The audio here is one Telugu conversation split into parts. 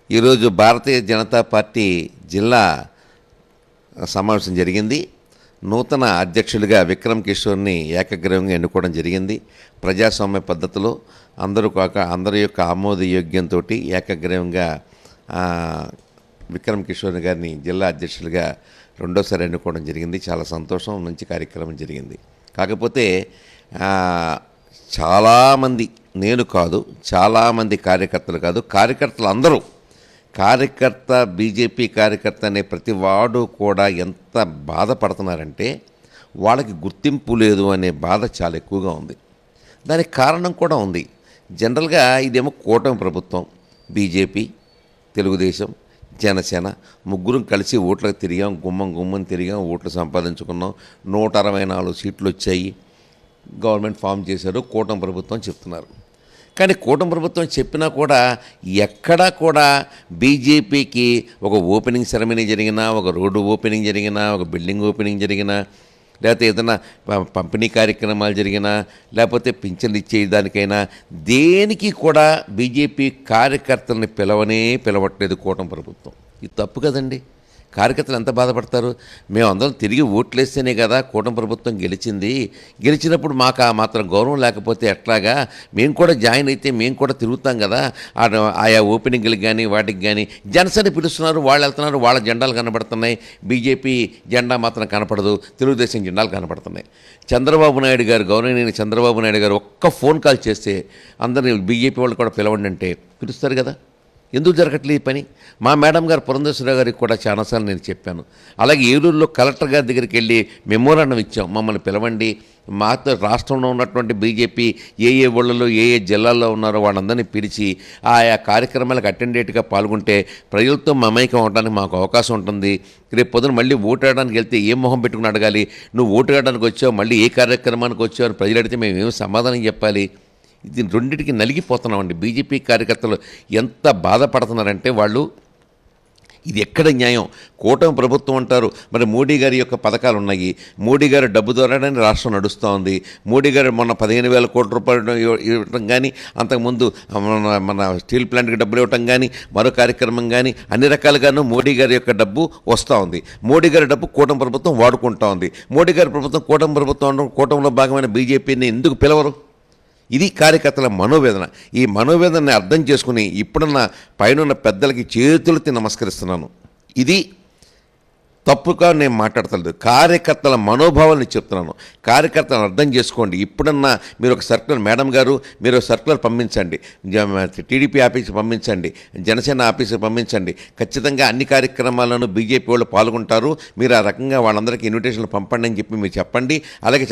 ఈరోజు భారతీయ జనతా పార్టీ జిల్లా సమావేశం జరిగింది. నూతన అధ్యక్షులుగా విక్రమ్ కిషోర్ని ఏకగ్రీవంగా ఎన్నుకోవడం జరిగింది. ప్రజాస్వామ్య పద్ధతిలో అందరి యొక్క ఆమోదయోగ్యంతో ఏకగ్రీవంగా విక్రమ్ కిషోర్ గారిని జిల్లా అధ్యక్షులుగా రెండోసారి ఎన్నుకోవడం జరిగింది. చాలా సంతోషం, మంచి కార్యక్రమం జరిగింది. కాకపోతే చాలామంది, నేను కాదు, చాలామంది కార్యకర్తలు అందరూ బీజేపీ కార్యకర్త అనే ప్రతి వాడు కూడా ఎంత బాధపడుతున్నారంటే వాళ్ళకి గుర్తింపు లేదు అనే బాధ చాలా ఎక్కువగా ఉంది. దానికి కారణం కూడా ఉంది. జనరల్గా ఇదేమో కూటమి ప్రభుత్వం, బీజేపీ, తెలుగుదేశం, జనసేన ముగ్గురం కలిసి ఓట్లకు తిరిగాం, గుమ్మం తిరిగాం, ఓట్లు సంపాదించుకున్నాం, 164 సీట్లు వచ్చాయి, గవర్నమెంట్ ఫామ్ చేశారు, కూటమి ప్రభుత్వం చెప్తున్నారు. కానీ కూటమి ప్రభుత్వం చెప్పినా కూడా ఎక్కడా కూడా బీజేపీకి ఒక ఓపెనింగ్ సెరమనీ జరిగినా, ఒక రోడ్డు ఓపెనింగ్ జరిగినా, ఒక బిల్డింగ్ ఓపెనింగ్ జరిగినా, లేకపోతే ఏదైనా పంపిణీ కార్యక్రమాలు జరిగినా, లేకపోతే పింఛన్లు ఇచ్చేదానికైనా దేనికి కూడా బీజేపీ కార్యకర్తలని పిలవట్లేదు కూటమి ప్రభుత్వం. ఇది తప్పు కదండి. కార్యకర్తలు ఎంత బాధపడతారు? మేము అందరం తిరిగి ఓట్లేస్తేనే కదా కూటమి ప్రభుత్వం గెలిచినప్పుడు మాకు ఆ మాత్రం గౌరవం లేకపోతే ఎట్లాగా? మేము కూడా జాయిన్ అయితే మేము కూడా తిరుగుతాం కదా, ఆయా ఓపెనింగ్లకు కానీ వాటికి కానీ. జనసేన పిలుస్తున్నారు, వాళ్ళు వెళ్తున్నారు, వాళ్ళ జెండాలు కనబడుతున్నాయి, బీజేపీ జెండా మాత్రం కనపడదు, తెలుగుదేశం జెండాలు కనపడుతున్నాయి. గౌరవనీయులు చంద్రబాబు నాయుడు గారు ఒక్క ఫోన్ కాల్ చేస్తే అందరినీ బీజేపీ వాళ్ళు కూడా పిలవండి అంటే పిలుస్తారు కదా. ఎందుకు జరగట్లేదు ఈ పని? మా మేడం గారు పురంధేశ్వరరావు గారికి కూడా చాలాసార్లు నేను చెప్పాను. అలాగే ఏలూరులో కలెక్టర్ గారి దగ్గరికి వెళ్ళి మెమోరాండం ఇచ్చాం, మమ్మల్ని పిలవండి, మాతో రాష్ట్రంలో ఉన్నటువంటి బీజేపీ ఏ ఊళ్ళలో ఏ జిల్లాల్లో ఉన్నారో వాళ్ళందరినీ పిలిచి ఆయా కార్యక్రమాలకు అటెండేట్గా పాల్గొంటే ప్రజలతో మమైకం అవడానికి మాకు అవకాశం ఉంటుంది. రేపు పొద్దున మళ్ళీ ఓటాడడానికి వెళ్తే ఏ మొహం పెట్టుకుని అడగాలి? నువ్వు ఓటాడడానికి వచ్చావు, మళ్ళీ ఏ కార్యక్రమానికి వచ్చావు అని ప్రజలు అడిగితే మేము ఏమి సమాధానం చెప్పాలి? ఇది రెండింటికి నలిగిపోతున్నామండి. బీజేపీ కార్యకర్తలు ఎంత బాధపడుతున్నారంటే వాళ్ళు, ఇది ఎక్కడ న్యాయం? కూటమి ప్రభుత్వం అంటారు, మరి మోడీ గారి యొక్క పథకాలు ఉన్నాయి, మోడీ గారు డబ్బు ద్వారానే రాష్ట్రం నడుస్తూ ఉంది. మోడీ గారు మొన్న 15,000 కోట్ల రూపాయలు ఇవ్వటం కానీ, అంతకుముందు మన స్టీల్ ప్లాంట్కి డబ్బులు ఇవ్వటం కానీ, మరో కార్యక్రమం కానీ, అన్ని రకాలుగాను మోడీ గారి యొక్క డబ్బు వస్తూ ఉంది. మోడీ గారి డబ్బు కూటమి ప్రభుత్వం వాడుకుంటూ ఉంది. మోడీ గారి ప్రభుత్వం కూటమిలో భాగమైన బీజేపీని ఎందుకు పిలవరు? ఇది కార్యకర్తల మనోవేదన. ఈ మనోవేదనని అర్థం చేసుకుని ఇప్పుడున్న పైన పెద్దలకి చేతులెత్తి నమస్కరిస్తున్నాను. ఇది తప్పుగా నేను మాట్లాడతలేదు, కార్యకర్తల మనోభావాన్ని చెప్తున్నాను. కార్యకర్తలను అర్థం చేసుకోండి. ఇప్పుడన్నా మీరు ఒక సర్కులర్, మేడం గారు మీరు సర్కులర్ పంపించండి, టీడీపీ ఆఫీస్కి పంపించండి, జనసేన ఆఫీస్కి పంపించండి. ఖచ్చితంగా అన్ని కార్యక్రమాలను బీజేపీ వాళ్ళు పాల్గొంటారు, మీరు ఆ రకంగా వాళ్ళందరికీ ఇన్విటేషన్లు పంపండి అని చెప్పి మీరు చెప్పండి. అలాగే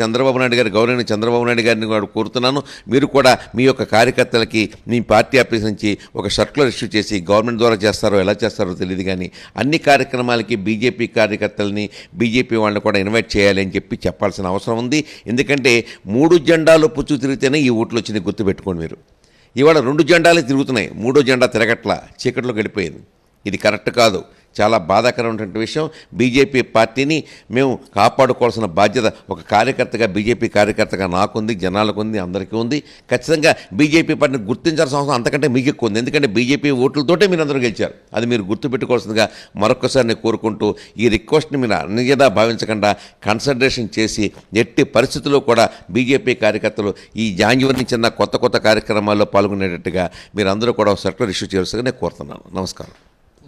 గౌరవనీయ చంద్రబాబు నాయుడు గారిని కూడా కోరుతున్నాను, మీరు కూడా మీ యొక్క కార్యకర్తలకి మీ పార్టీ ఆఫీస్ నుంచి ఒక సర్కులర్ ఇష్యూ చేసి, గవర్నమెంట్ ద్వారా చేస్తారో ఎలా చేస్తారో తెలియదు కానీ అన్ని కార్యక్రమాలకి బీజేపీ కార్యకర్తలని, బీజేపీ వాళ్ళని కూడా ఇన్వైట్ చేయాలి అని చెప్పాల్సిన అవసరం ఉంది. ఎందుకంటే 3 జెండాలు పుచ్చు తిరిగితేనే ఈ ఓట్లు వచ్చింది, గుర్తుపెట్టుకోండి మీరు. ఇవాళ 2 జెండాలే తిరుగుతున్నాయి, 3వ జెండా తిరగట్లా, చీకట్లో గడిపోయింది. ఇది కరెక్ట్ కాదు, చాలా బాధాకరమైనటువంటి విషయం. బీజేపీ పార్టీని మేము కాపాడుకోవాల్సిన బాధ్యత ఒక కార్యకర్తగా, బీజేపీ కార్యకర్తగా నాకుంది, జనాలకు ఉంది, అందరికీ ఉంది. ఖచ్చితంగా బీజేపీ పార్టీని గుర్తించాల్సిన అవసరం అంతకంటే మీకు ఎక్కువ ఉంది. ఎందుకంటే బీజేపీ ఓట్లతోటే మీరు అందరూ గెలిచారు. అది మీరు గుర్తుపెట్టుకోవాల్సిందిగా మరొకసారి నేను కోరుకుంటూ, ఈ రిక్వెస్ట్ని మీరు అన్యదా భావించకుండా కన్సిడరేషన్ చేసి ఎట్టి పరిస్థితుల్లో కూడా బీజేపీ కార్యకర్తలు ఈ జాన్యువరి నుంచి కొత్త కార్యక్రమాల్లో పాల్గొనేటట్టుగా మీరు అందరూ కూడా సర్కులర్ ఇష్యూ చేయాల్సిందిగా నేను కోరుతున్నాను. నమస్కారం.